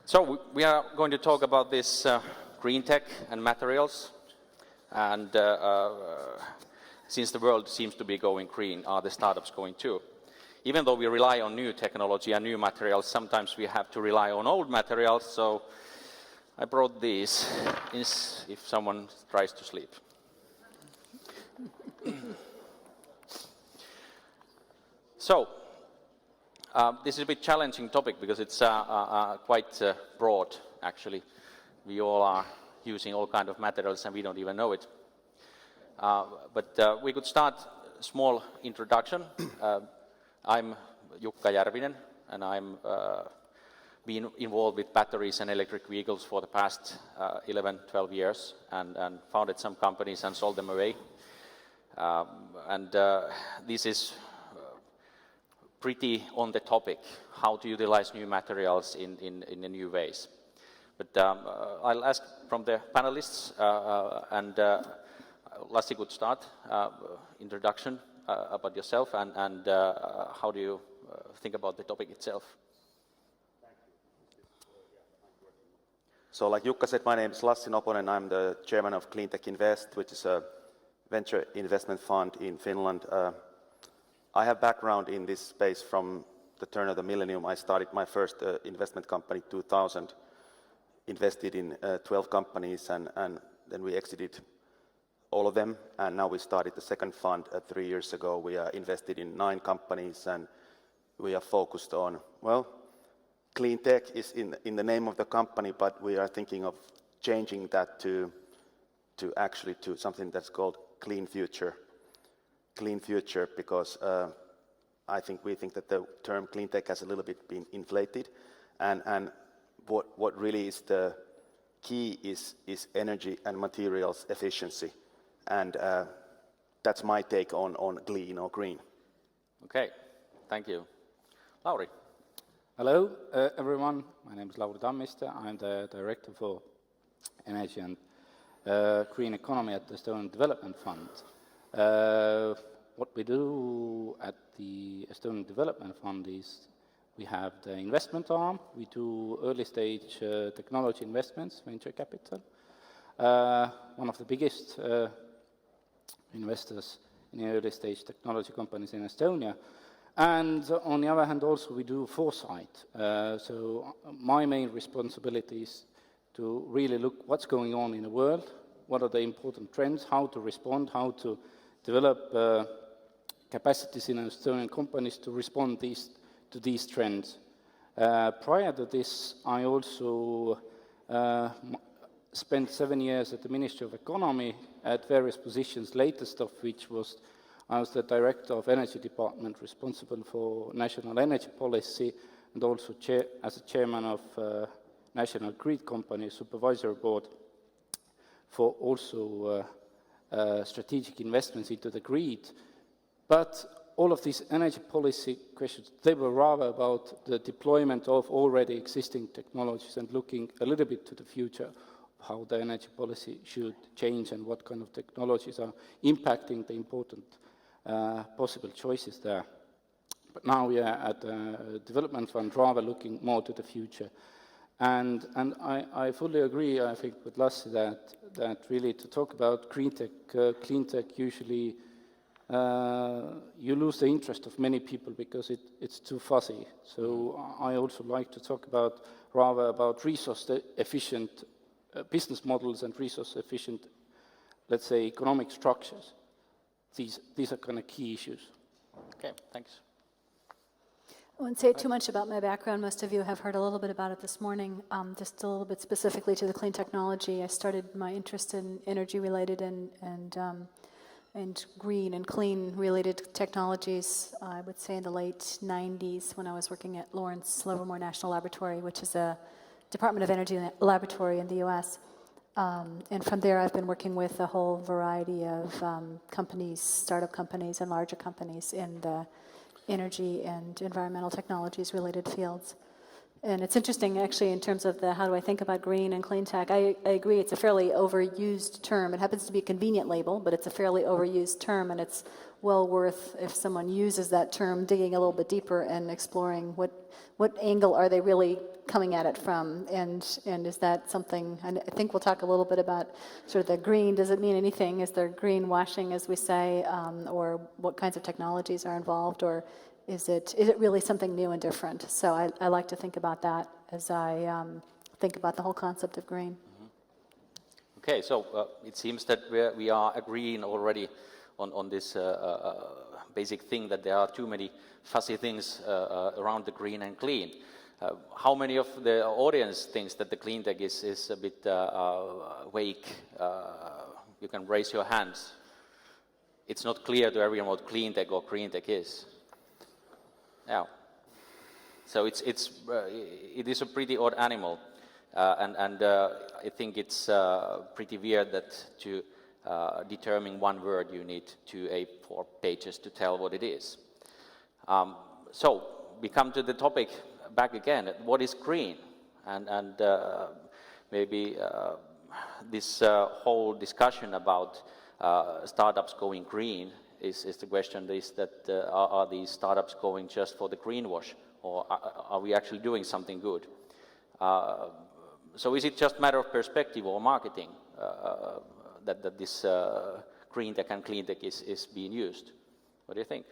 So we are going to talk about this green tech and materials, and since the world seems to be going green, are the startups going too? Even though we rely on new technology and new materials, sometimes we have to rely on old materials, so I brought these if someone tries to sleep. So, this is a bit challenging topic because it's quite broad, actually. We all are using all kinds of materials and we don't even know it. But we could start a small introduction. I'm Jukka Järvinen, and I'm been involved with batteries and electric vehicles for the past 11, 12 years, and founded some companies and sold them away. This is pretty on the topic, how to utilize new materials in new ways. But I'll ask from the panelists, and Lassi could start, introduction about yourself and how do you think about the topic itself. So like Jukka said, my name is Lassi Noponen. I'm the chairman of Cleantech Invest, which is a venture investment fund in Finland. I have background in this space from the turn of the millennium. I started my first investment company in 2000, invested in 12 companies, and then we exited all of them, and now we started the second fund 3 years ago. We are invested in 9 companies, and we are focused on, well, clean tech is in the name of the company, but we are thinking of changing that to something that's called clean future. Clean future, because we think that the term clean tech has a little bit been inflated, and what really is the key is energy and materials efficiency, and that's my take on clean or green. Okay, thank you. Lauri. Hello, everyone. My name is Lauri Tammiste. I'm the director for energy and green economy at the Estonian Development Fund. What we do at the Estonian Development Fund is we have the investment arm. We do early stage technology investments, venture capital. One of the biggest investors in early stage technology companies in Estonia. And on the other hand, also we do foresight. So my main responsibility is to really look what's going on in the world, what are the important trends, how to respond, how to develop capacities in Estonian companies to respond to these trends. Prior to this, I also spent 7 years at the Ministry of Economy at various positions, latest of which was I was the director of Energy Department responsible for national energy policy, and also as a chairman of National Grid Company Supervisory Board for also strategic investments into the grid. But all of these energy policy questions, they were rather about the deployment of already existing technologies and looking a little bit to the future, how the energy policy should change and what kind of technologies are impacting the important possible choices there. But now we are at the development fund rather looking more to the future. And I fully agree, I think, with Lassi that really to talk about green tech, clean tech, usually you lose the interest of many people because it's too fuzzy. So I also like to talk rather about resource efficient business models and resource efficient, let's say, economic structures. These are kind of key issues. Okay, thanks. I won't say too much about my background. Most of you have heard a little bit about it this morning. Just a little bit specifically to the clean technology. I started my interest in energy-related and green and clean-related technologies, I would say in the late 90s when I was working at Lawrence Livermore National Laboratory, which is a Department of Energy laboratory in the U.S. And from there, I've been working with a whole variety of companies, startup companies and larger companies in the energy and environmental technologies related fields. And it's interesting, actually, in terms of how do I think about green and clean tech. I agree it's a fairly overused term. It happens to be a convenient label, but it's a fairly overused term, and it's well worth, if someone uses that term, digging a little bit deeper and exploring what angle are they really coming at it from, and is that something, and I think we'll talk a little bit about sort of the green, does it mean anything? Is there greenwashing, as we say, or what kinds of technologies are involved, or is it really something new and different? So I like to think about that as I think about the whole concept of green. Okay, so it seems that we are agreeing already on this basic thing that there are too many fuzzy things around the green and clean. How many of the audience thinks that the clean tech is a bit vague? You can raise your hands. It's not clear to everyone what clean tech or green tech is. Yeah. So it is a pretty odd animal, and I think it's pretty weird that to determine one word you need 2 A4 pages to tell what it is. So we come to the topic back again. What is green? And maybe this whole discussion about startups going green is the question: is that are these startups going just for the greenwash, or are we actually doing something good? So is it just a matter of perspective or marketing that this green tech and clean tech is being used? What do you think?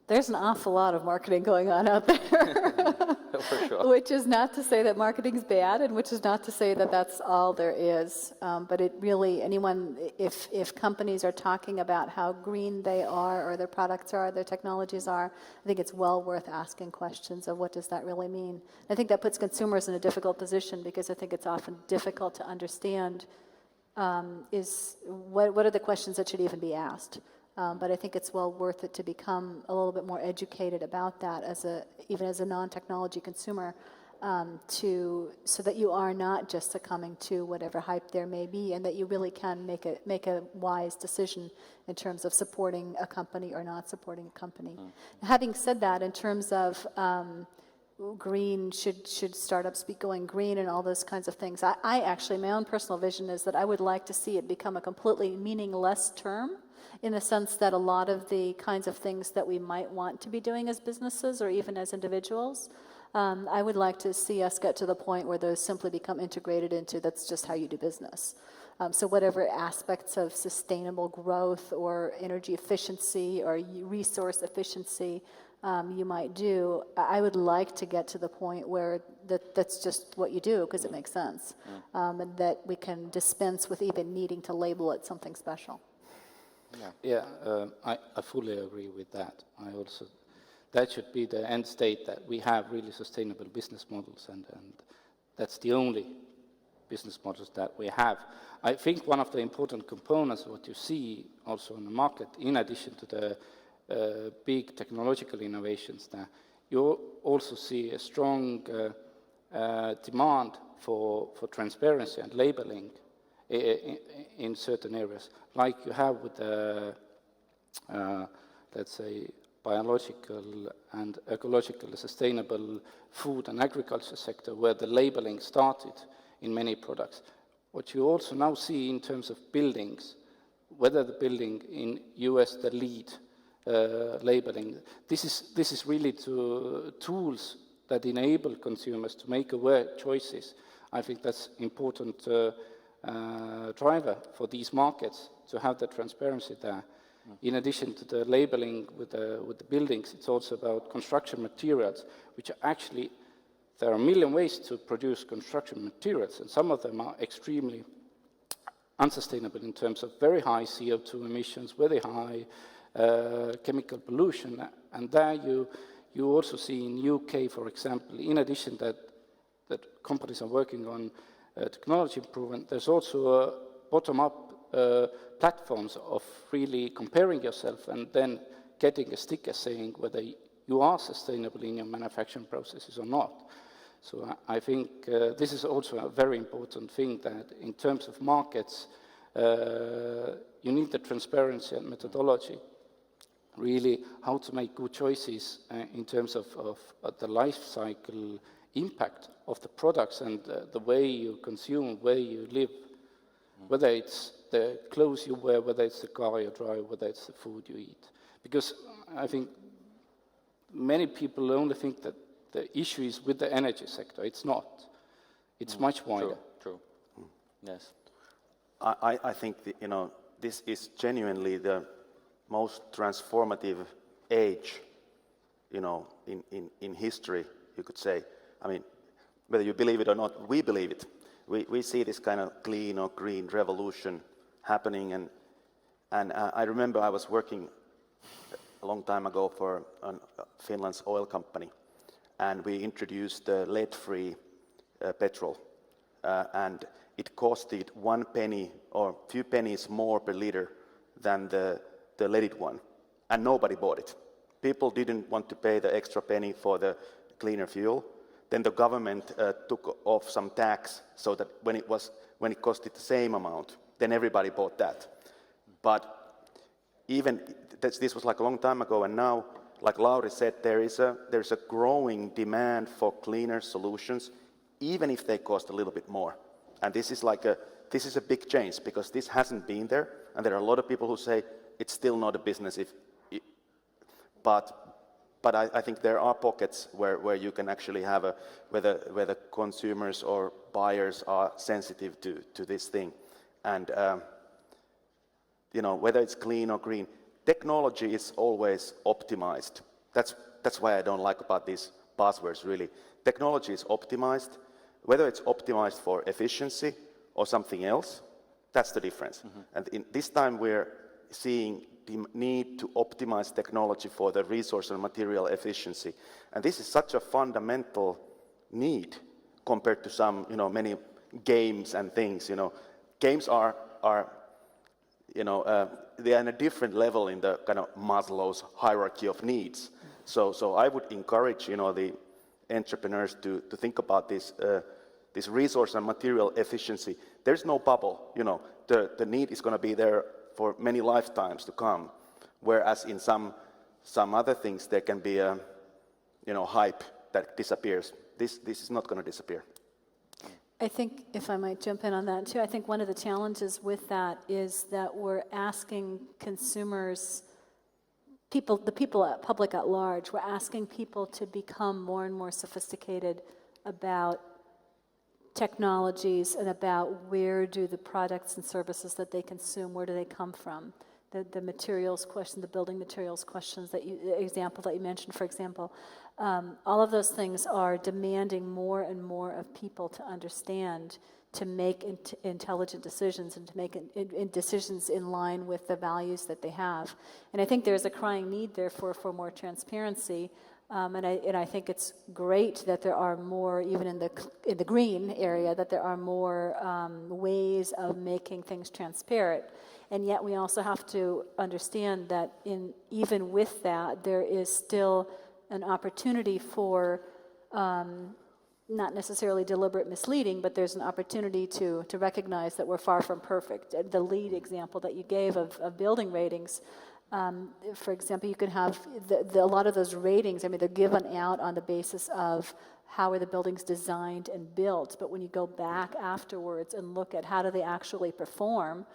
There's an awful lot of marketing going on out there. For sure. Which is not to say that marketing's bad, and which is not to say that that's all there is. But it really, if companies are talking about how green they are, or their products are, their technologies are, I think it's well worth asking questions of what does that really mean. I think that puts consumers in a difficult position, because I think it's often difficult to understand what are the questions that should even be asked. But I think it's well worth it to become a little bit more educated about that even as a non-technology consumer, so that you are not just succumbing to whatever hype there may be, and that you really can make a wise decision in terms of supporting a company or not supporting a company. Having said that, in terms of green, should startups be going green and all those kinds of things, I actually, my own personal vision is that I would like to see it become a completely meaningless term, in the sense that a lot of the kinds of things that we might want to be doing as businesses or even as individuals, I would like to see us get to the point where those simply become integrated into, that's just how you do business. So whatever aspects of sustainable growth or energy efficiency or resource efficiency you might do, I would like to get to the point where that's just what you do because it makes sense, and that we can dispense with even needing to label it something special. I fully agree with that. That should be the end state, that we have really sustainable business models, and that's the only business models that we have. I think one of the important components of what you see also in the market, in addition to the big technological innovations, that you also see a strong demand for transparency and labeling in certain areas, like you have with the, let's say, biological and ecological sustainable food and agriculture sector, where the labeling started in many products. What you also now see in terms of buildings, whether the building in US, the LEED labeling, this is really tools that enable consumers to make aware choices. I think that's important driver for these markets, to have the transparency there. In addition to the labeling with the buildings, it's also about construction materials, which are actually, there are a million ways to produce construction materials, and some of them are extremely unsustainable in terms of very high CO2 emissions, very high chemical pollution. And there you also see in UK, for example, in addition that companies are working on technology improvement, there's also bottom-up platforms of really comparing yourself and then getting a sticker saying whether you are sustainable in your manufacturing processes or not. So I think this is also a very important thing, that in terms of markets, you need the transparency and methodology, really how to make good choices in terms of the life cycle impact of the products and the way you consume, where you live, whether it's the clothes you wear, whether it's the car you drive, whether it's the food you eat. Because I think many people only think that the issue is with the energy sector. It's not. It's much wider. True. Yes. I think this is genuinely the most transformative age, in history, you could say. I mean, whether you believe it or not, we believe it. We see this kind of clean or green revolution happening, and I remember I was working a long time ago for Finland's oil company, and we introduced lead-free petrol, and it costed 1 penny or few pennies more per liter than the leaded one, and nobody bought it. People didn't want to pay the extra penny for the cleaner fuel. Then the government took off some tax so that when it costed the same amount, then everybody bought that. But even this was like a long time ago, and now, like Lauri said, there's a growing demand for cleaner solutions, even if they cost a little bit more. And this is a big change, because this hasn't been there, and there are a lot of people who say it's still not a business but I think there are pockets where you can actually have where the consumers or buyers are sensitive to this thing, and whether it's clean or green, technology is always optimized. That's why I don't like about these buzzwords, really. Technology is optimized. Whether it's optimized for efficiency or something else, that's the difference. And in this time we're seeing the need to optimize technology for the resource and material efficiency. And this is such a fundamental need compared to some, many games and things. Games are they are in a different level in the kind of Maslow's hierarchy of needs. So I would encourage, the entrepreneurs to think about this resource and material efficiency. There's no bubble, the need is going to be there for many lifetimes to come, whereas in some other things there can be a hype that disappears. This is not going to disappear. I think, if I might jump in on that too, I think one of the challenges with that is that we're asking consumers, public at large, we're asking people to become more and more sophisticated about technologies and about where do the products and services that they consume, where do they come from? The materials question, the building materials questions, the example that you mentioned, for example. All of those things are demanding more and more of people to understand, to make intelligent decisions and to make decisions in line with the values that they have. And I think there's a crying need there for more transparency. And I think it's great that there are more, even in the green area, that there are more ways of making things transparent. And yet we also have to understand that even with that, there is still an opportunity for not necessarily deliberate misleading, but there's an opportunity to recognize that we're far from perfect. The lead example that you gave of building ratings, for example, you can have a lot of those ratings, I mean, they're given out on the basis of how are the buildings designed and built, but when you go back afterwards and look at how do they actually perform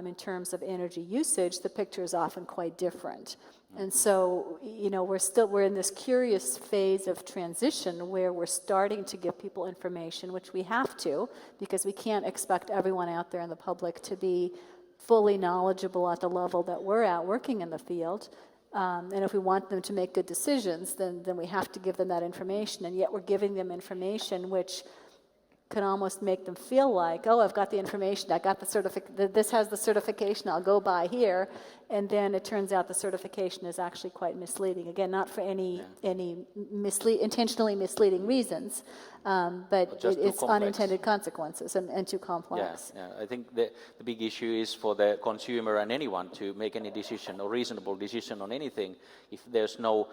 in terms of energy usage, the picture is often quite different. And so, we're in this curious phase of transition where we're starting to give people information, which we have to, because we can't expect everyone out there in the public to be fully knowledgeable at the level that we're at working in the field. And if we want them to make good decisions, then we have to give them that information. And yet we're giving them information which can almost make them feel like, oh, I've got the information, I got the certificate, this has the certification, I'll go buy here. And then it turns out the certification is actually quite misleading. Again, not for any intentionally misleading reasons, but it's unintended consequences and too complex. Yeah. I think the big issue is for the consumer and anyone to make any decision or reasonable decision on anything if there's no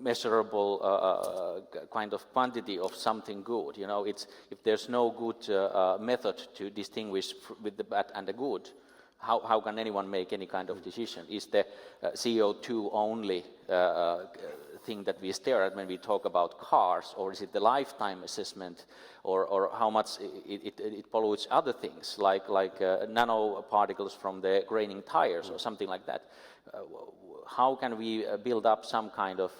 measurable kind of quantity of something good. If there's no good method to distinguish with the bad and the good, how can anyone make any kind of decision? Is the CO2 only thing that we stare at when we talk about cars, or is it the lifetime assessment, or how much it pollutes other things, like nanoparticles from the graining tires or something like that? How can we build up some kind of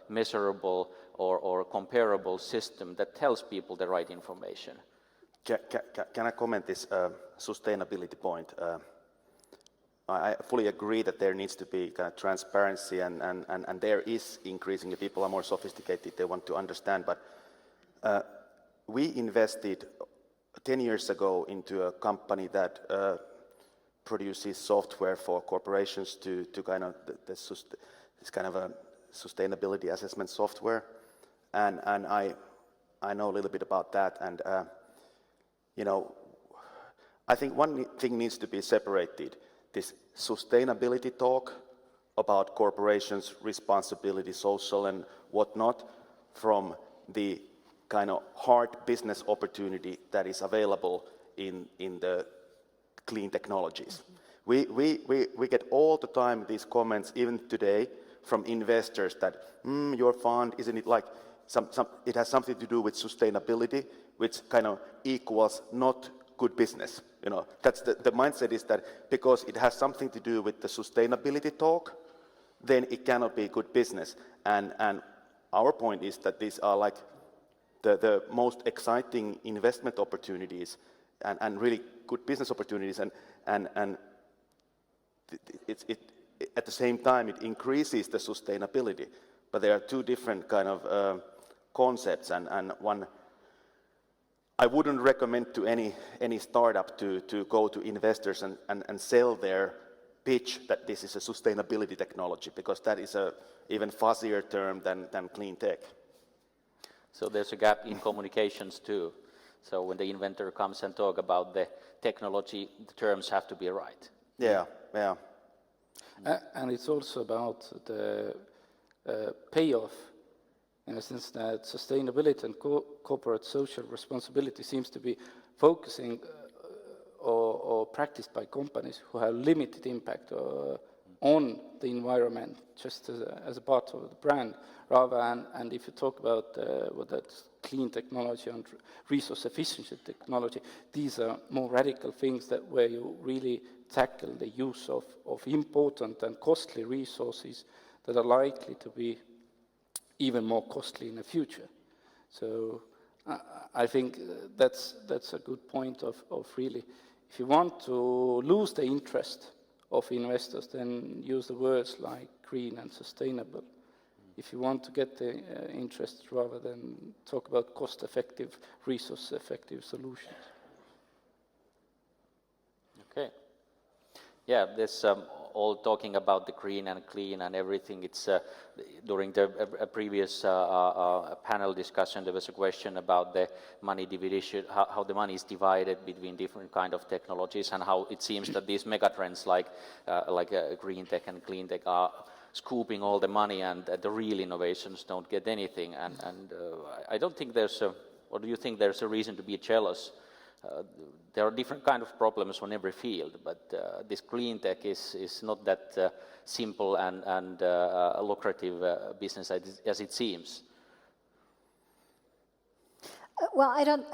measurable or comparable system that tells people the right information. Can I comment this sustainability point? I fully agree that there needs to be kind of transparency, and there is increasingly, people are more sophisticated, they want to understand, but we invested 10 years ago into a company that produces software for corporations to kind of this kind of a sustainability assessment software, and I know a little bit about that, and you know, I think one thing needs to be separated: this sustainability talk about corporations' responsibility, social and whatnot, from the kind of hard business opportunity that is available in the clean technologies. We get all the time these comments, even today, from investors that your fund, isn't it like it has something to do with sustainability, which kind of equals not good business. You know, that's the mindset is that because it has something to do with the sustainability talk, then it cannot be good business. And our point is that these are like the most exciting investment opportunities and really good business opportunities, and it at the same time it increases the sustainability. But there are two different kind of concepts, and one, I wouldn't recommend to any startup to go to investors and sell their pitch that this is a sustainability technology, because that is a even fuzzier term than clean tech. So there's a gap in communications too. So when the inventor comes and talk about the technology, the terms have to be right. Yeah. And it's also about the payoff, in a sense that sustainability and corporate social responsibility seems to be focusing or practiced by companies who have limited impact on the environment, just as a part of the brand, rather and if you talk about what that's clean technology and resource efficiency technology, these are more radical things that where you really tackle the use of important and costly resources that are likely to be even more costly in the future. So I think that's a good point of really, if you want to lose the interest of investors, then use the words like green and sustainable. If you want to get the interest, rather than talk about cost-effective, resource-effective solutions. Okay. Yeah, there's all talking about the green and clean and everything. It's during the previous panel discussion, there was a question about the money division, how the money is divided between different kind of technologies, and how it seems that these megatrends like green tech and clean tech are scooping all the money, and the real innovations don't get anything. And I don't think there's a, or do you think there's a reason to be jealous? There are different kind of problems on every field, but this clean tech is not that simple and lucrative business as it seems. Well, I don't.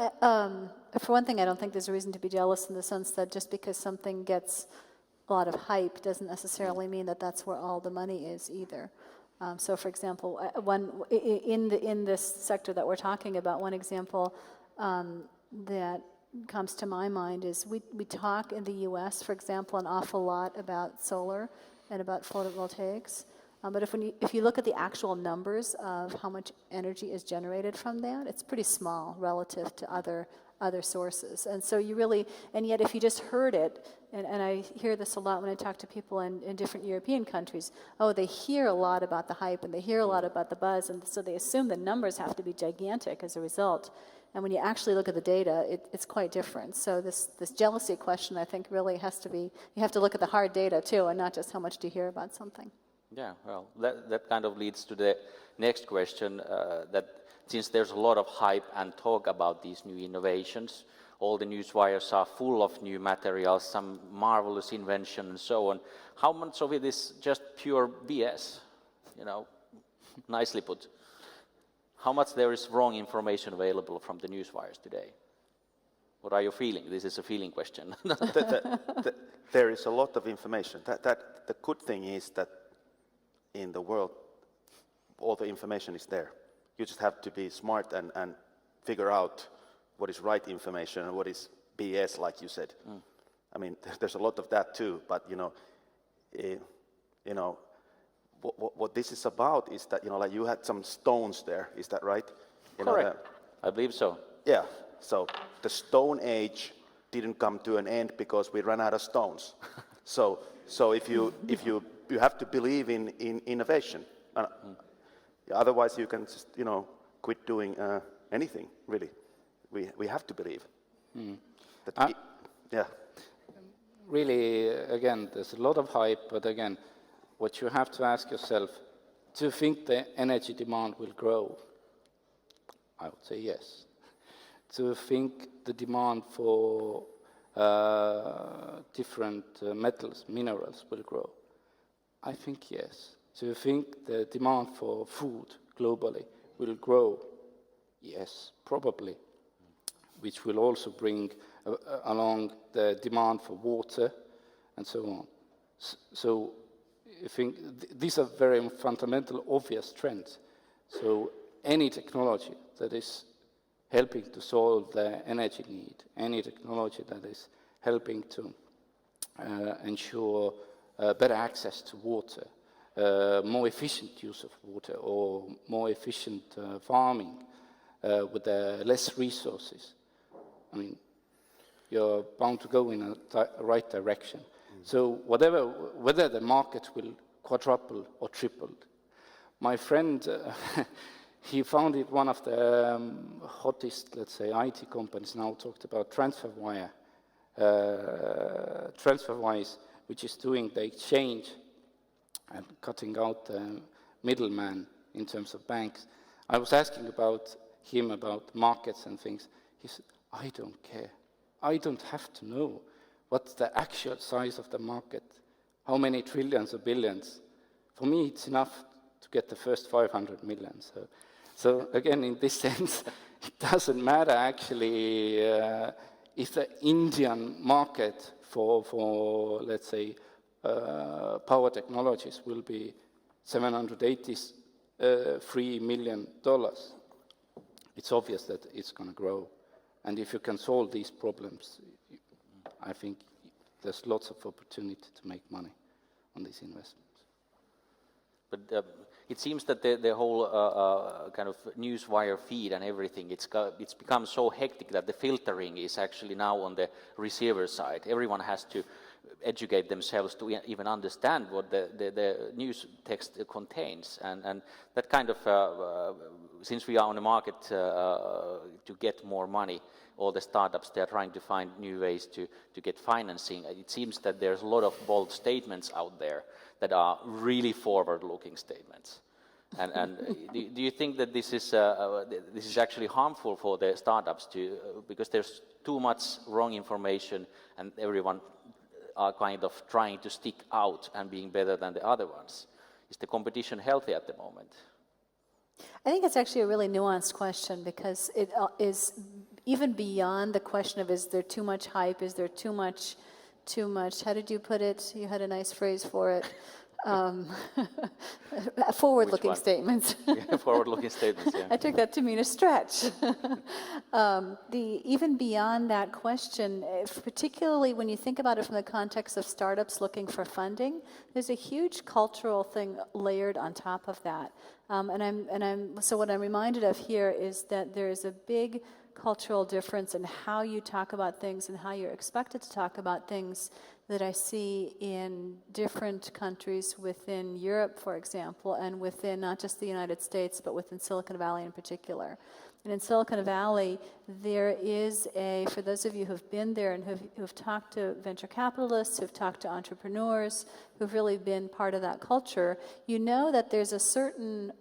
For one thing, I don't think there's a reason to be jealous in the sense that just because something gets a lot of hype doesn't necessarily mean that that's where all the money is either. So, for example, in this sector that we're talking about, one example that comes to my mind is we talk in the U.S., for example, an awful lot about solar and about photovoltaics. But if you look at the actual numbers of how much energy is generated from that, it's pretty small relative to other sources. And so you really, and yet if you just heard it, and I hear this a lot when I talk to people in different European countries, they hear a lot about the hype and they hear a lot about the buzz, and so they assume the numbers have to be gigantic as a result. And when you actually look at the data, it's quite different. So this jealousy question, I think, really has to be, you have to look at the hard data too, and not just how much do you hear about something. Yeah, well, that kind of leads to the next question, that since there's a lot of hype and talk about these new innovations, all the news wires are full of new materials, some marvelous invention and so on, how much of it is just pure BS? You know, nicely put. How much there is wrong information available from the news wires today? What are you feeling? This is a feeling question. There is a lot of information. The good thing is that in the world, all the information is there. You just have to be smart and figure out what is right information and what is BS, like you said. I mean, there's a lot of that too. But what this is about is that like you had some stones there. Is that right? Correct. I believe so. Yeah. So the Stone Age didn't come to an end because we ran out of stones. So if you have to believe in innovation. Otherwise, you can just quit doing anything. Really, we have to believe. That yeah. Really, again, there's a lot of hype, but again, what you have to ask yourself: do you think the energy demand will grow? I would say yes. Do you think the demand for different metals, minerals will grow? I think yes. Do you think the demand for food globally will grow? Yes, probably, which will also bring along the demand for water and so on. So I think these are very fundamental, obvious trends. So any technology that is helping to solve the energy need, any technology that is helping to ensure better access to water, more efficient use of water, or more efficient farming with less resources. I mean, you're bound to go in a right direction. So whether the market will quadruple or triple. My friend, he founded one of the hottest, let's say, IT companies now, talked about TransferWise, which is doing the exchange and cutting out the middleman in terms of banks. I was asking him about markets and things. He said, I don't care. I don't have to know what's the actual size of the market, how many trillions or billions. For me, it's enough to get the first 500 million. So again, in this sense, it doesn't matter actually if the Indian market for let's say, power technologies will be $783 million. It's obvious that it's going to grow. And if you can solve these problems, I think there's lots of opportunity to make money on these investments. But it seems that the whole kind of newswire feed and everything, it's become so hectic that the filtering is actually now on the receiver side. Everyone has to educate themselves to even understand what the news text contains. And that kind of, since we are on the market to get more money, all the startups, they're trying to find new ways to get financing. It seems that there's a lot of bold statements out there that are really forward-looking statements. And do you think that this is actually harmful for the startups because there's too much wrong information and everyone are kind of trying to stick out and being better than the other ones? Is the competition healthy at the moment? I think it's actually a really nuanced question because it is even beyond the question of is there too much hype, is there too much, how did you put it? You had a nice phrase for it. Forward-looking statements. Yeah, forward-looking statements, yeah. I took that to mean a stretch. Even beyond that question, particularly when you think about it from the context of startups looking for funding, there's a huge cultural thing layered on top of that. So what I'm reminded of here is that there is a big cultural difference in how you talk about things and how you're expected to talk about things that I see in different countries within Europe, for example, and within not just the United States, but within Silicon Valley in particular. And in Silicon Valley, there is for those of you who've been there and who've talked to venture capitalists, who've talked to entrepreneurs, who've really been part of that culture, you know that there's a certain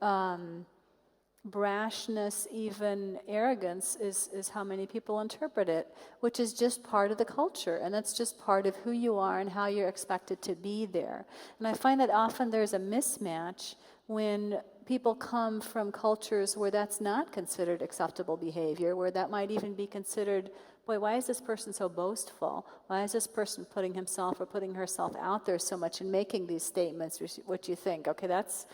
brashness, even arrogance, is how many people interpret it, which is just part of the culture, and that's just part of who you are and how you're expected to be there. And I find that often there's a mismatch when people come from cultures where that's not considered acceptable behavior, where that might even be considered, boy, why is this person so boastful? Why is this person putting himself or putting herself out there so much and making these statements, what you think, okay, that's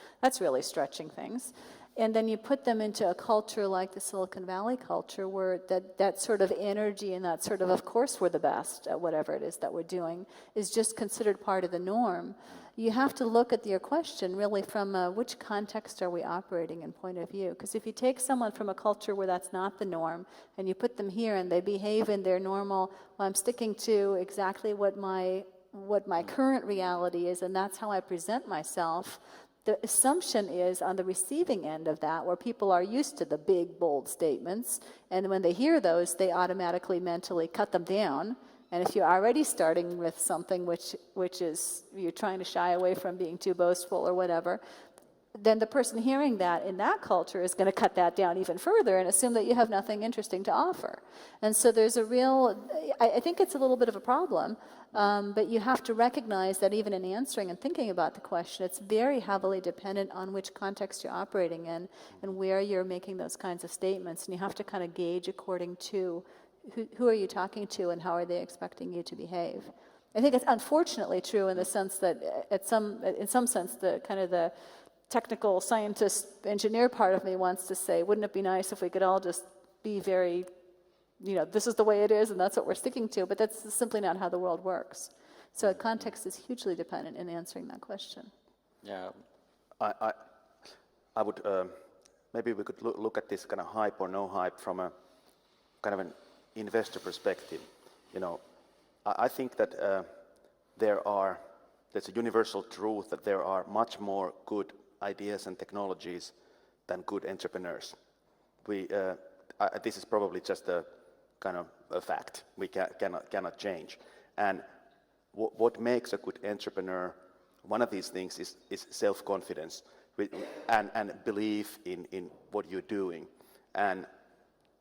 really stretching things. And then you put them into a culture like the Silicon Valley culture, where that sort of energy and that sort of course we're the best at whatever it is that we're doing, is just considered part of the norm. You have to look at your question really from which context are we operating in point of view. Because if you take someone from a culture where that's not the norm, and you put them here and they behave in their normal, well, I'm sticking to exactly what my current reality is, and that's how I present myself. The assumption is on the receiving end of that, where people are used to the big, bold statements, and when they hear those, they automatically mentally cut them down. And if you're already starting with something which is you're trying to shy away from being too boastful or whatever, then the person hearing that in that culture is going to cut that down even further and assume that you have nothing interesting to offer. And so there's a real, I think it's a little bit of a problem, but you have to recognize that even in answering and thinking about the question, it's very heavily dependent on which context you're operating in and where you're making those kinds of statements. And you have to kind of gauge according to who are you talking to and how are they expecting you to behave. I think it's unfortunately true in the sense that in some sense, the kind of the technical scientist engineer part of me wants to say, wouldn't it be nice if we could all just be very, this is the way it is and that's what we're sticking to, but that's simply not how the world works. So context is hugely dependent in answering that question. Yeah. I would, maybe we could look at this kind of hype or no hype from a kind of an investor perspective. I think that there's a universal truth that there are much more good ideas and technologies than good entrepreneurs. This is probably just a kind of a fact we cannot change. And what makes a good entrepreneur, one of these things is self-confidence and belief in what you're doing. And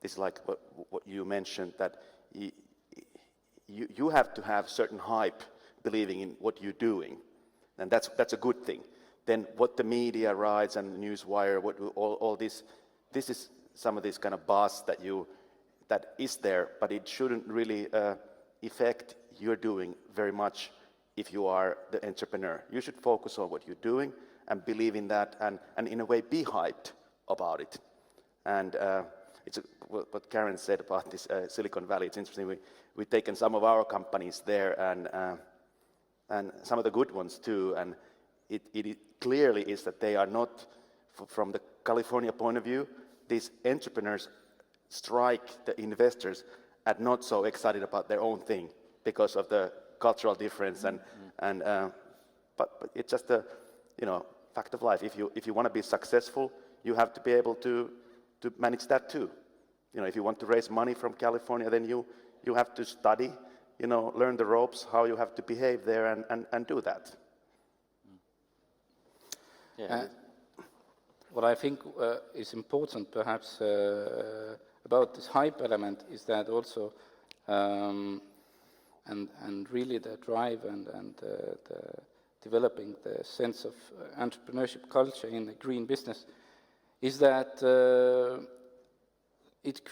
this is like what you mentioned, that you have to have certain hype believing in what you're doing, and that's a good thing. Then what the media writes and the newswire, all this is some of this kind of buzz that is there, but it shouldn't really affect your doing very much if you are the entrepreneur. You should focus on what you're doing and believe in that, and in a way be hyped about it. And it's what Karin said about this Silicon Valley. It's interesting. We've taken some of our companies there and some of the good ones too. And it clearly is that they are not, from the California point of view, these entrepreneurs strike the investors at not so excited about their own thing because of the cultural difference. But it's just a fact of life. If you want to be successful, you have to be able to manage that too. If you want to raise money from California, then you have to study, learn the ropes, how you have to behave there and do that. Yeah. What I think is important perhaps about this hype element is that also, and really the drive and the developing the sense of entrepreneurship culture in the green business is that it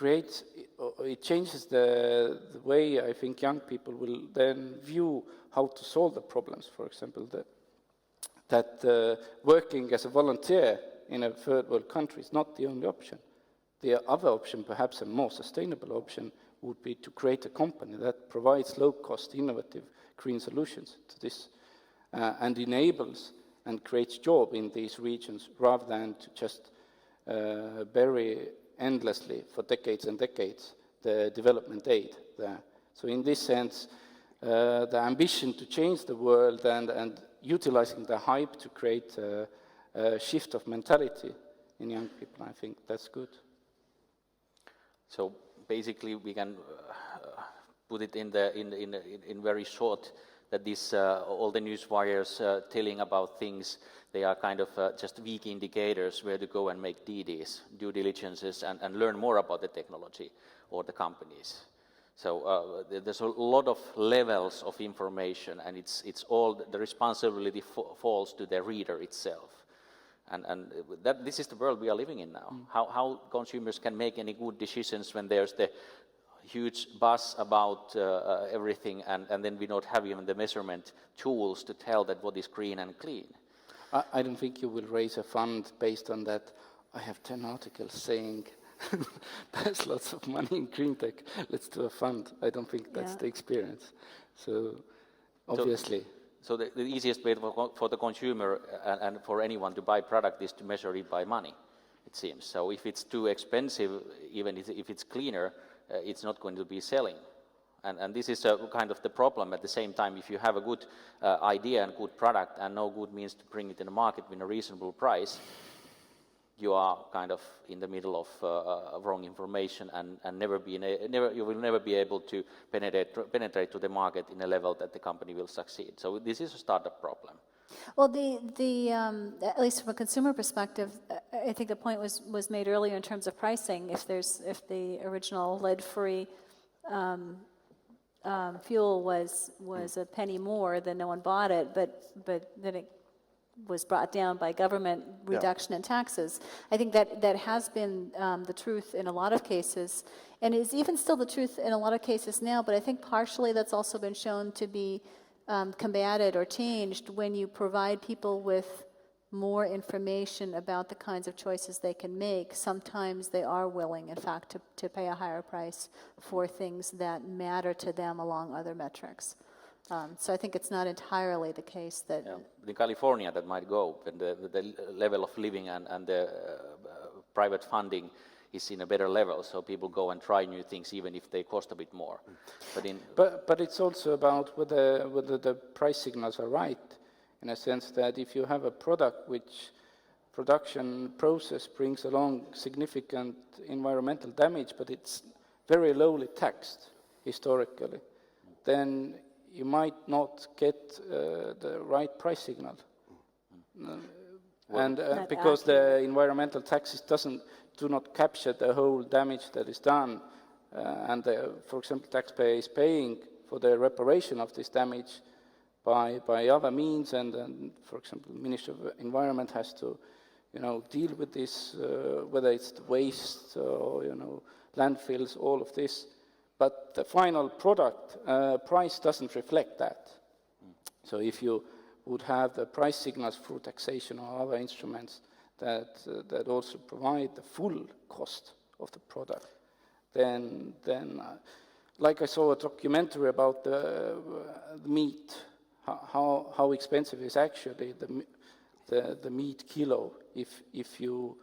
changes the way I think young people will then view how to solve the problems. For example, that working as a volunteer in a third world country is not the only option. The other option, perhaps a more sustainable option, would be to create a company that provides low-cost, innovative green solutions to this and enables and creates jobs in these regions rather than to just bury endlessly for decades and decades the development aid there. So in this sense, the ambition to change the world and utilizing the hype to create a shift of mentality in young people, I think that's good. So basically, we can put it in very short that this all the news wires telling about things, they are kind of just weak indicators where to go and make DDs, due diligences, and learn more about the technology or the companies. So there's a lot of levels of information, and it's all the responsibility falls to the reader itself. And this is the world we are living in now. How consumers can make any good decisions when there's the huge buzz about everything, and then we don't have even the measurement tools to tell that what is green and clean. I don't think you will raise a fund based on that. I have 10 articles saying there's lots of money in green tech, let's do a fund. I don't think that's the experience. So obviously. So the easiest way for the consumer and for anyone to buy product is to measure it by money, it seems. So if it's too expensive, even if it's cleaner, it's not going to be selling. And this is kind of the problem. At the same time, if you have a good idea and good product and no good means to bring it in the market with a reasonable price, you are kind of in the middle of wrong information and you will never be able to penetrate to the market in a level that the company will succeed. So this is a startup problem. Well, at least from a consumer perspective, I think the point was made earlier in terms of pricing. If the original lead-free fuel was a penny more, then no one bought it, but then it was brought down by government reduction in taxes. I think that has been the truth in a lot of cases, and is even still the truth in a lot of cases now, but I think partially that's also been shown to be combated or changed when you provide people with more information about the kinds of choices they can make. Sometimes they are willing, in fact, to pay a higher price for things that matter to them along other metrics. So I think it's not entirely the case that... In California that might go, when the level of living and the private funding is in a better level, so people go and try new things even if they cost a bit more. But it's also about whether the price signals are right, in a sense that if you have a product which production process brings along significant environmental damage, but it's very lowly taxed historically, then you might not get the right price signal. Because the environmental taxes do not capture the whole damage that is done, and for example, taxpayer is paying for the reparation of this damage by other means, and for example, Ministry of Environment has to, deal with this, whether it's the waste or landfills, all of this. But the final product price doesn't reflect that. So if you would have the price signals through taxation or other instruments that also provide the full cost of the product, then like I saw a documentary about the meat, how expensive is actually the meat kilo if you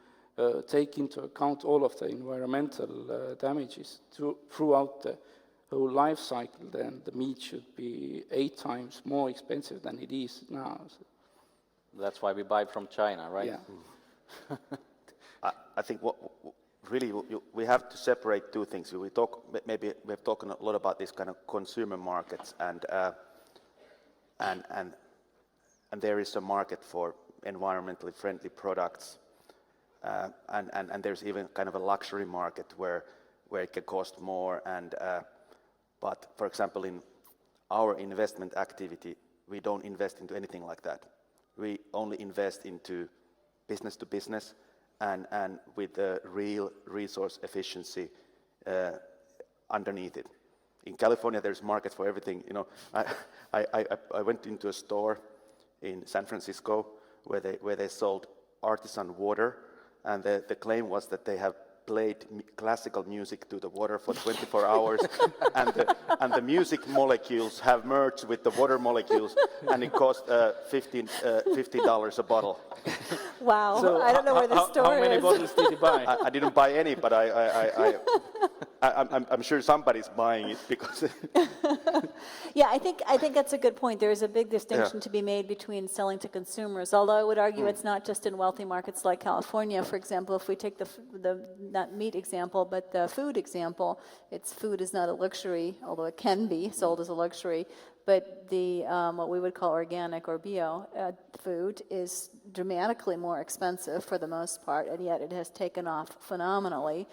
take into account all of the environmental damages throughout the whole life cycle, then the meat should be 8 times more expensive than it is now. So. That's why we buy from China, right? Yeah. I think we have to separate two things. We've talked a lot about this kind of consumer markets, and there is a market for environmentally friendly products. And there's even kind of a luxury market where it can cost more. But for example, in our investment activity, we don't invest into anything like that. We only invest into business to business and with the real resource efficiency underneath it. In California, there's market for everything. I went into a store in San Francisco where they sold artisan water. And the claim was that they have played classical music to the water for 24 hours, and the music molecules have merged with the water molecules, and it cost $50 a bottle. Wow, so I don't know where the store is. How many bottles did you buy? I didn't buy any, but I'm sure somebody's buying it because... Yeah, I think that's a good point. There is a big distinction to be made between selling to consumers, although I would argue it's not just in wealthy markets like California. For example, if we take the not meat example, but the food example, food is not a luxury, although it can be sold as a luxury, but the what we would call organic or bio food is dramatically more expensive for the most part, and yet it has taken off phenomenally,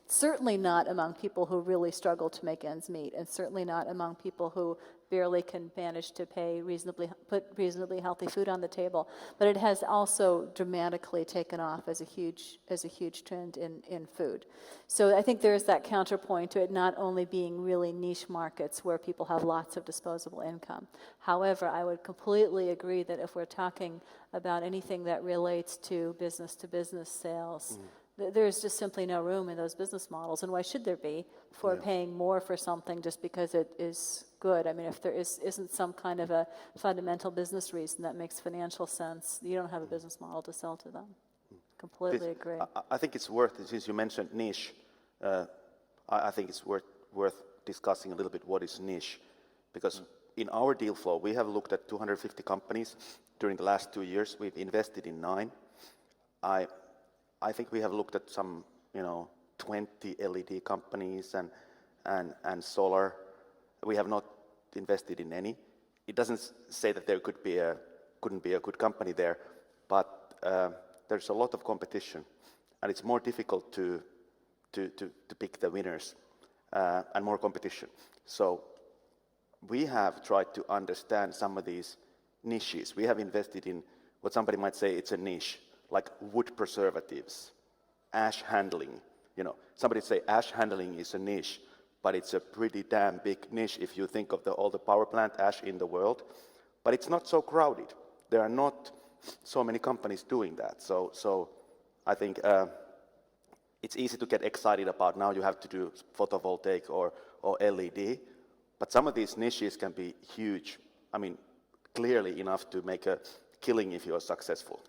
certainly not among people who really struggle to make ends meet, and certainly not among people who barely can manage to put reasonably healthy food on the table. But it has also dramatically taken off as a huge trend in food. So I think there is that counterpoint to it not only being really niche markets where people have lots of disposable income. However, I would completely agree that if we're talking about anything that relates to business sales, there's just simply no room in those business models, and why should there be for paying more for something just because it is good? I mean, if there isn't some kind of a fundamental business reason that makes financial sense, you don't have a business model to sell to them. Completely agree. I think it's worth, since you mentioned niche, I think it's worth discussing a little bit what is niche, because in our deal flow, we have looked at 250 companies during the last 2 years. We've invested in 9. I think we have looked at some, 20 LED companies and solar. We have not invested in any. It doesn't say that there couldn't be a good company there, but there's a lot of competition, and it's more difficult to pick the winners and more competition. So we have tried to understand some of these niches. We have invested in what somebody might say it's a niche, like wood preservatives, ash handling. Somebody say ash handling is a niche, but it's a pretty damn big niche if you think of all the power plant ash in the world. But it's not so crowded. There are not so many companies doing that. So I think it's easy to get excited about now you have to do photovoltaic or LED, but some of these niches can be huge. I mean, clearly enough to make a killing if you are successful.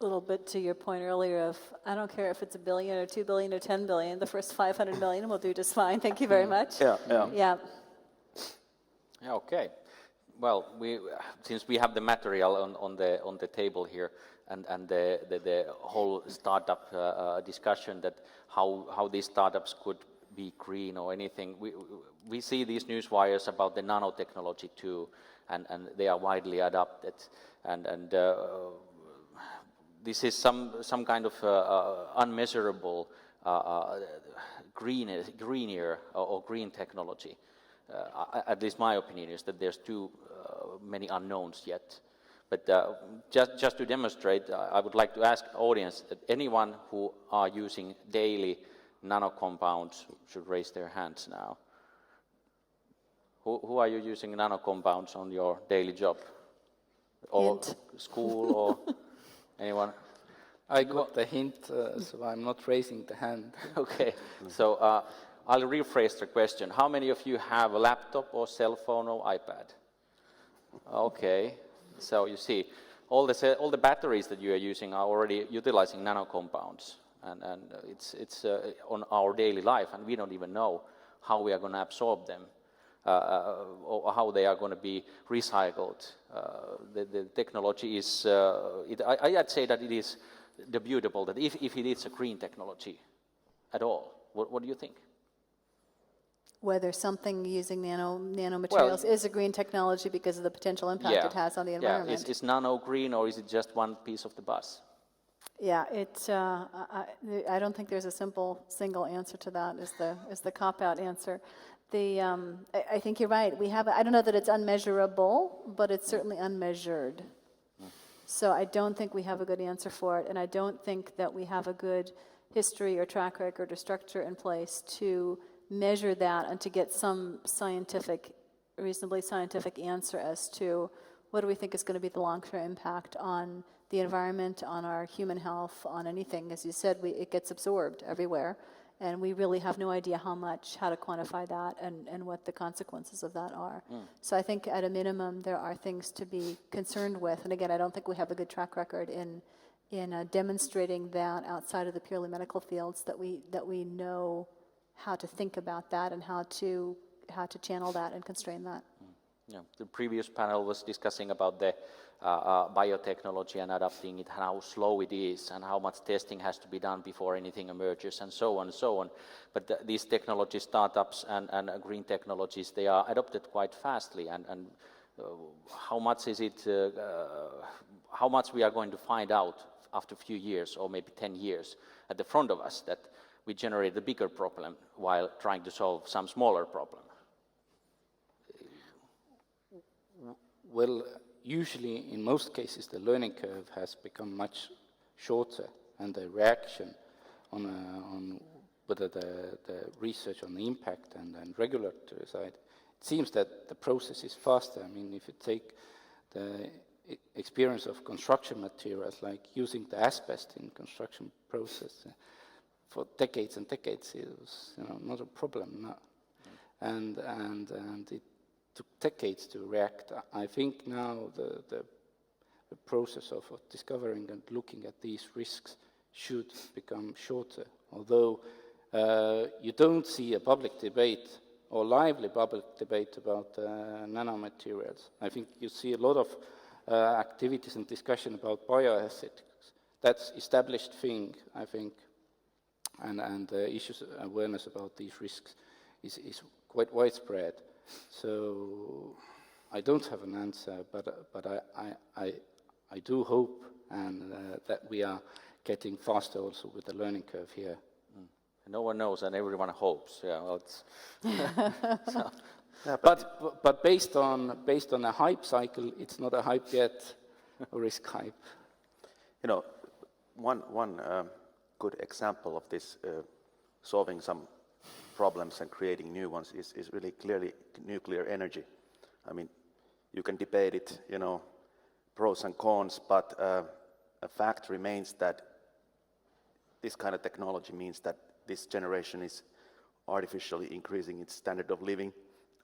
A little bit to your point earlier of, I don't care if it's $1 billion or $2 billion or $10 billion, the first 500 million will do just fine. Thank you very much. Yeah. Okay. Well, since we have the material on the table here, and the whole startup discussion that how these startups could be green or anything, we see these news wires about the nanotechnology too, and they are widely adopted, and this is some kind of unmeasurable greener or green technology. At least my opinion is that there's too many unknowns yet. But just to demonstrate, I would like to ask the audience that anyone who are using daily nanocompounds should raise their hands now. Who are you using nanocompounds on your daily job? Or school or anyone? I got the hint, so I'm not raising the hand. Okay, so I'll rephrase the question. How many of you have a laptop or cell phone or iPad? Okay, so you see, all the batteries that you are using are already utilizing nanocompounds, and it's on our daily life, and we don't even know how we are going to absorb them or how they are going to be recycled. The technology is, I'd say that it is debatable that if it is a green technology at all. What do you think? Whether something using nanomaterials is a green technology because of the potential impact it has on the environment. Yeah, is nano green or is it just one piece of the bus? Yeah, I don't think there's a single answer to that. Is the cop-out answer. I think you're right. I don't know that it's unmeasurable, but it's certainly unmeasured. So I don't think we have a good answer for it, and I don't think that we have a good history or track record or structure in place to measure that and to get some reasonably scientific answer as to what do we think is going to be the long-term impact on the environment, on our human health, on anything. As you said, it gets absorbed everywhere, and we really have no idea how to quantify that and what the consequences of that are. So I think at a minimum there are things to be concerned with, and again, I don't think we have a good track record in demonstrating that outside of the purely medical fields that we know how to think about that and how to channel that and constrain that. Yeah, the previous panel was discussing about the biotechnology and adapting it, how slow it is, and how much testing has to be done before anything emerges, and so on and so on. But these technology startups and green technologies, they are adopted quite fastly. And how much is it? How much we are going to find out after a few years, or maybe 10 years, at the front of us, that we generate a bigger problem while trying to solve some smaller problem? well, usually in most cases the learning curve has become much shorter, and the reaction on whether the research on the impact and regulatory side, it seems that the process is faster. I mean, if you take the experience of construction materials, like using the asbestos in construction process, for decades and decades, it was not a problem. And it took decades to react. I think now the process of discovering and looking at these risks should become shorter, although you don't see a public debate or lively public debate about nanomaterials. I think you see a lot of activities and discussion about bioethics. That's established thing, I think, and issues awareness about these risks is quite widespread. So I don't have an answer, but I do hope and that we are getting faster also with the learning curve here. No one knows and everyone hopes. Yeah, well, it's so. Yeah, but based on a hype cycle, it's not a hype yet, a risk hype. One good example of this solving some problems and creating new ones is really clearly nuclear energy. I mean, you can debate it, pros and cons, but a fact remains that this kind of technology means that this generation is artificially increasing its standard of living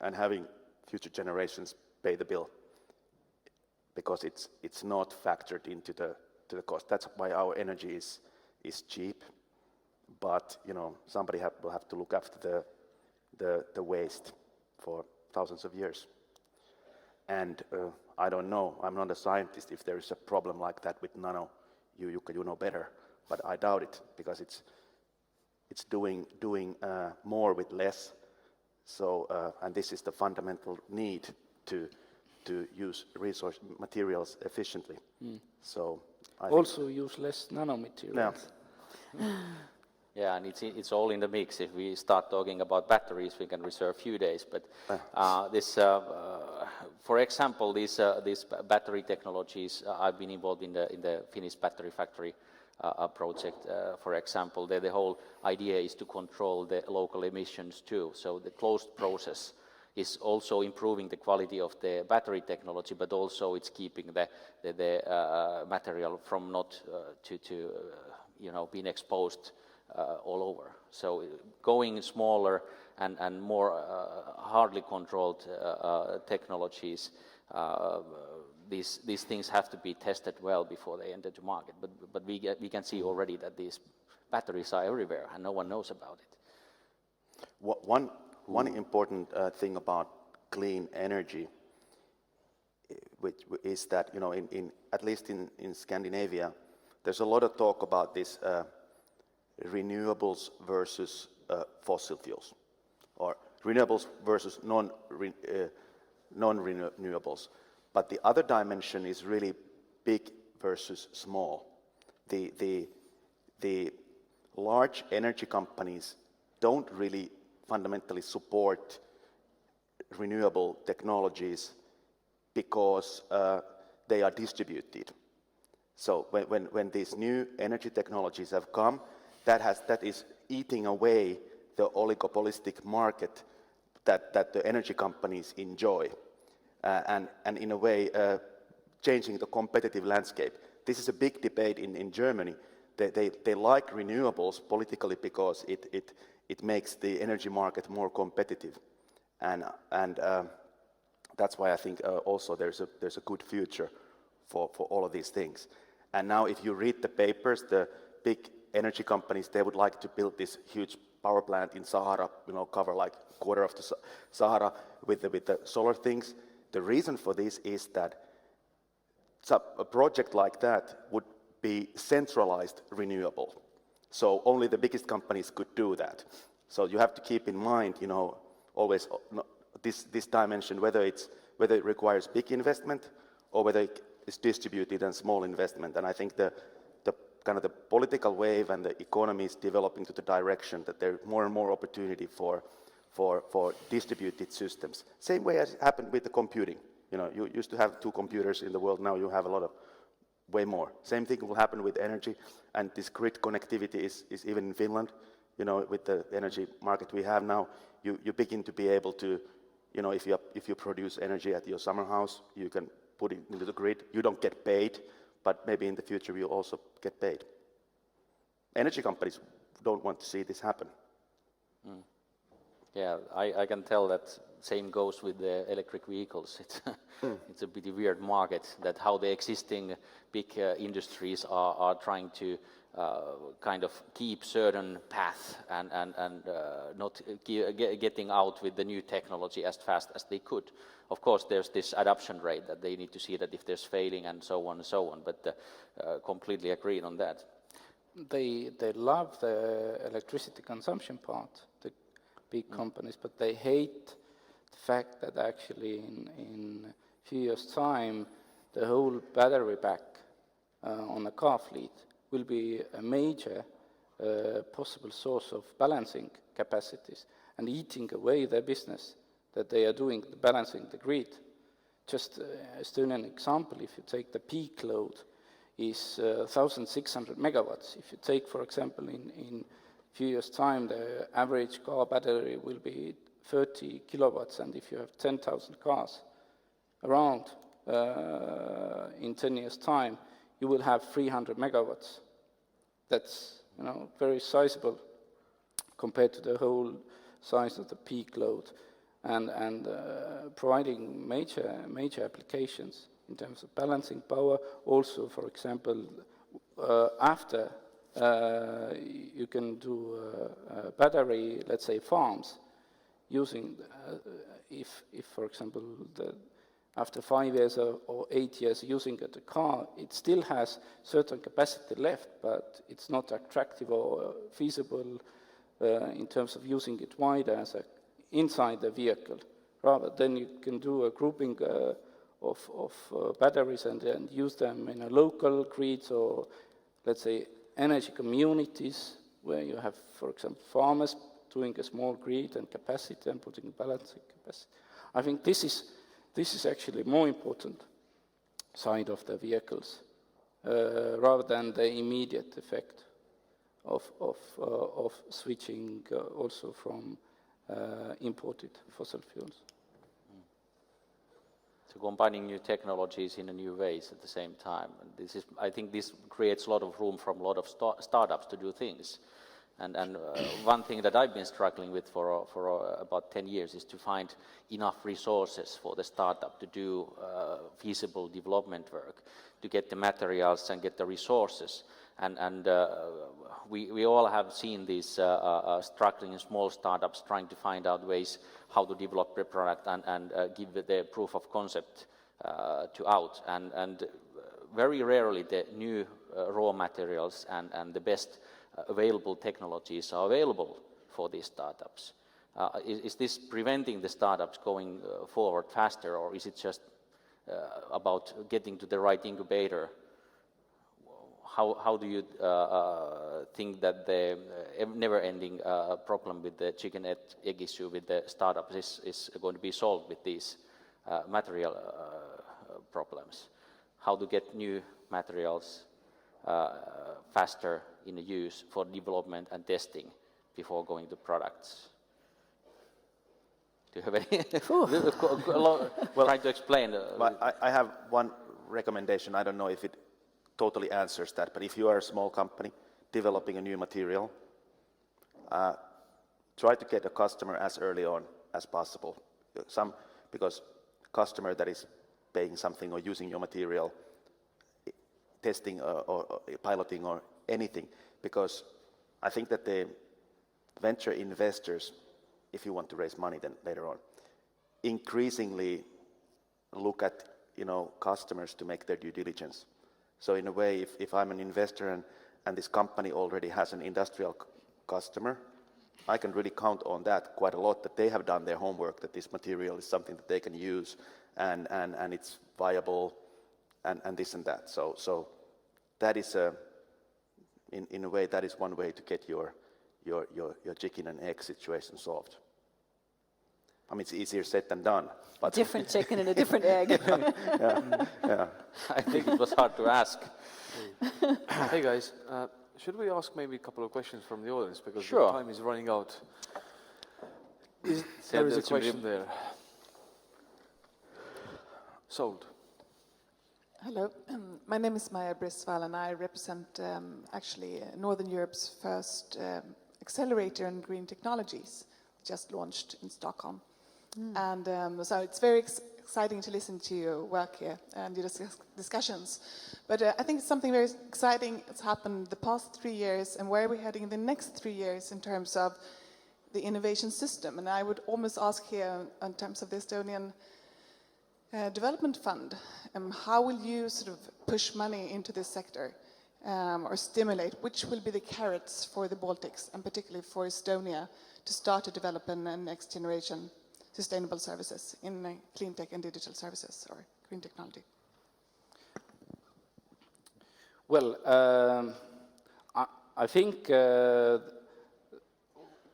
and having future generations pay the bill because it's not factored into the cost. That's why our energy is cheap, but somebody will have to look after the waste for thousands of years. And I don't know, I'm not a scientist, if there is a problem like that with nano. You know better, but I doubt it because it's doing more with less. So and this is the fundamental need to use resource materials efficiently. So I also use less nanomaterials. Yeah, and it's all in the mix. If we start talking about batteries, we can reserve a few days. But for example, these battery technologies, I've been involved in the Finnish battery factory project. For example, the whole idea is to control the local emissions too. So the closed process is also improving the quality of the battery technology, but also it's keeping the material from not being exposed all over. So going smaller and more hardly controlled technologies, these things have to be tested well before they enter the market. But we can see already that these batteries are everywhere and no one knows about it. One important thing about clean energy, which is that at least in Scandinavia, there's a lot of talk about this renewables versus fossil fuels, or renewables versus non-renewables. But the other dimension is really big versus small. The large energy companies don't really fundamentally support renewable technologies because they are distributed. So when these new energy technologies have come, that is eating away the oligopolistic market that the energy companies enjoy, and in a way changing the competitive landscape. This is a big debate in Germany. They like renewables politically because it makes the energy market more competitive, and that's why I think also there's a good future for all of these things. And now if you read the papers, the big energy companies, they would like to build this huge power plant in Sahara, cover like a quarter of the Sahara with the solar things. The reason for this is that a project like that would be centralized renewable. So only the biggest companies could do that. So you have to keep in mind, always this dimension, whether it requires big investment or whether it is distributed and small investment. And I think the kind of the political wave and the economy is developing to the direction that there's more and more opportunity for distributed systems. Same way as happened with the computing. You know, you used to have 2 computers in the world, now you have a lot of, way more. Same thing will happen with energy, and this grid connectivity is even in Finland, you know, with the energy market we have now, you begin to be able to, you know, if you produce energy at your summer house, you can put it into the grid. You don't get paid, but maybe in the future you'll also get paid. Energy companies don't want to see this happen. Yeah, I can tell that same goes with the electric vehicles. It's a pretty weird market, that how the existing big industries are trying to kind of keep certain path and not getting out with the new technology as fast as they could. Of course, there's this adoption rate that they need to see that if there's failing and so on, but completely agreed on that. They love the electricity consumption part, the big companies, but they hate the fact that actually in a few years' time, the whole battery pack on a car fleet will be a major possible source of balancing capacities and eating away their business that they are doing, balancing the grid. Just Estonian example, if you take the peak load, is 1,600 megawatts. If you take, for example, in a few years' time, the average car battery will be 30 kilowatts, and if you have 10,000 cars around in 10 years' time, you will have 300 megawatts. That's, you know, very sizable compared to the whole size of the peak load, and providing major applications in terms of balancing power. Also, for example, after you can do battery, let's say, farms, using, if for example, after 5 years or 8 years using the car, it still has certain capacity left, but it's not attractive or feasible in terms of using it wider as inside the vehicle. Rather, then you can do a grouping of batteries and use them in a local grids, or let's say energy communities where you have, for example, farmers doing a small grid and capacity and putting balancing capacity. I think this is actually more important side of the vehicles rather than the immediate effect of switching also from imported fossil fuels. So combining new technologies in a new ways at the same time. And I think this creates a lot of room for a lot of startups to do things. And one thing that I've been struggling with for about 10 years is to find enough resources for the startup to do feasible development work, to get the materials and get the resources. And we all have seen these struggling small startups trying to find out ways how to develop the product and give the proof of concept out. And very rarely the new raw materials and the best available technologies are available for these startups. Is this preventing the startups going forward faster, or is it just about getting to the right incubator? How do you think that the never-ending problem with the chicken egg issue with the startups is going to be solved with these material problems? How to get new materials faster in use for development and testing before going to products? Do you have any? Well, trying to explain. I have one recommendation. I don't know if it totally answers that, but if you are a small company developing a new material, try to get a customer as early on as possible. Because customer that is paying something or using your material, testing or piloting or anything, because I think that the venture investors, if you want to raise money then later on, increasingly look at, you know, customers to make their due diligence. So in a way, if I'm an investor and this company already has an industrial customer, I can really count on that quite a lot, that they have done their homework, that this material is something that they can use and it's viable and this and that. So that is in a way, that is one way to get your chicken and egg situation solved. I mean, it's easier said than done. But Different chicken and a different egg. yeah. I think it was hard to ask. Hey guys, should we ask maybe a couple of questions from the audience because Sure. the time is running out? There is a that's question there. Sold. Hello, my name is Maja Brisval and I represent actually Northern Europe's first accelerator in green technologies, just launched in Stockholm. And so it's very exciting to listen to your work here and your discussions. But I think it's something very exciting that's happened the past 3 years and where we're heading in the next 3 years in terms of the innovation system. And I would almost ask here in terms of the Estonian Development Fund, how will you sort of push money into this sector or stimulate? Which will be the carrots for the Baltics and particularly for Estonia to start to develop a next generation sustainable services in clean tech and digital services or green technology? Well, I think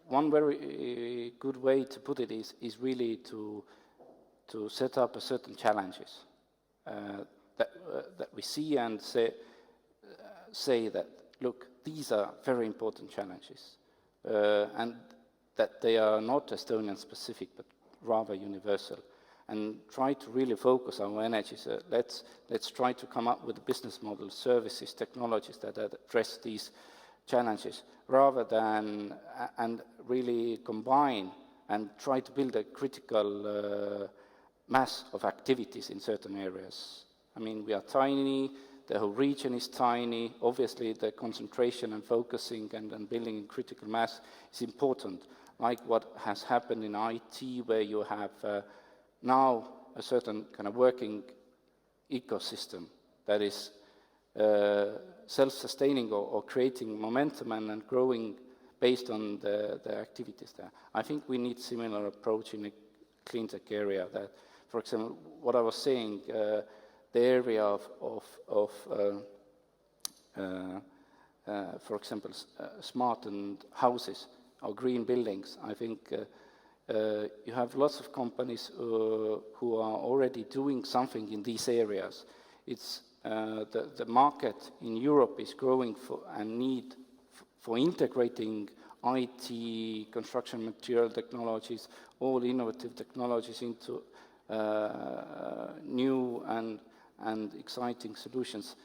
one very good way to put it is really to set up a certain challenges that we see and say that, look, these are very important challenges and that they are not Estonian specific but rather universal, and try to really focus our energies. Let's try to come up with business models, services, technologies that address these challenges rather than and really combine and try to build a critical mass of activities in certain areas. I mean, we are tiny, the whole region is tiny, obviously the concentration and focusing and building in critical mass is important, like what has happened in IT, where you have now a certain kind of working ecosystem that is self-sustaining or creating momentum and growing based on the activities there. I think we need similar approach in the clean tech area that, for example, what I was saying, the area of for example, smart and houses or green buildings. I think you have lots of companies who are already doing something in these areas. It's the market in Europe is growing for and need for integrating IT, construction material technologies, all innovative technologies into new and exciting solutions.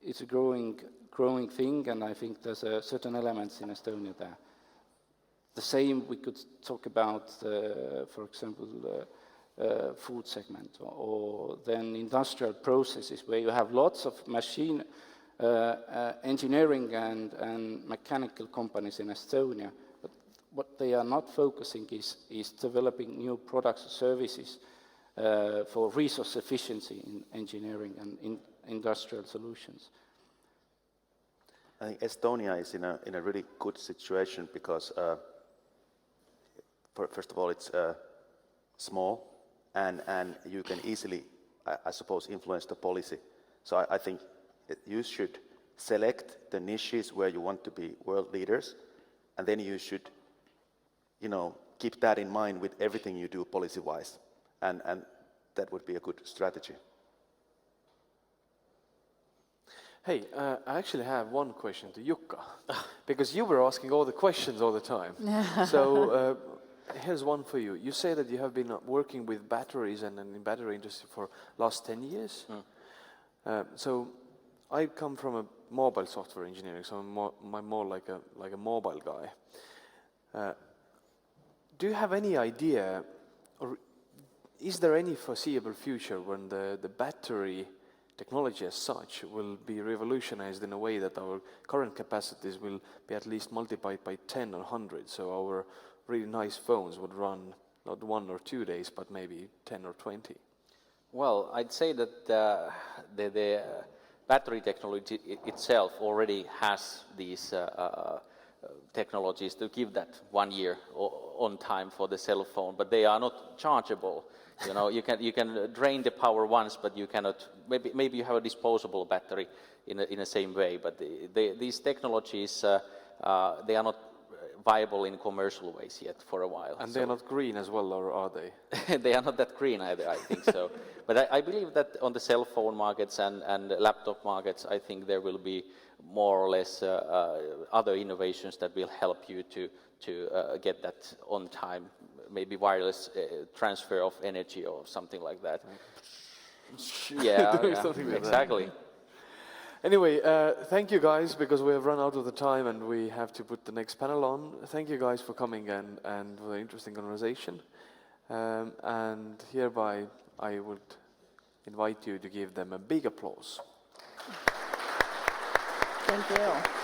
It's a growing thing, and I think there's certain elements in Estonia there. The same we could talk about, for example, food segment, or then industrial processes where you have lots of machine engineering and mechanical companies in Estonia, but what they are not focusing is developing new products or services for resource efficiency in engineering and in industrial solutions. I think Estonia is in a really good situation because first of all, it's small, and you can easily, I suppose, influence the policy. So I think you should select the niches where you want to be world leaders, and then you should, keep that in mind with everything you do policy-wise, and that would be a good strategy. Hey, I actually have one question to Jukka, because you were asking all the questions all the time. So here's one for you. You say that you have been working with batteries and in battery industry for last 10 years. So I come from a mobile software engineering, so I'm more like a mobile guy. Do you have any idea, or is there any foreseeable future when the battery technology as such will be revolutionized in a way that our current capacities will be at least multiplied by 10 or 100, so our really nice phones would run not 1 or 2 days, but maybe 10 or 20? Well, I'd say that the battery technology itself already has these technologies to give that 1 year on time for the cell phone, but they are not chargeable. You can drain the power once, but you cannot. Maybe you have a disposable battery in the same way. But these technologies, they are not viable in commercial ways yet for a while. And they're not green as well, or are they? They are not that green either, I think so. But I believe that on the cell phone markets and laptop markets, I think there will be more or less other innovations that will help you to get that on time, maybe wireless transfer of energy or something like that. Yeah, Doing yeah, something like that. exactly. Anyway, thank you guys, because we have run out of the time and we have to put the next panel on. Thank you guys for coming and for the interesting conversation. And hereby, I would invite you to give them a big applause. Thank you.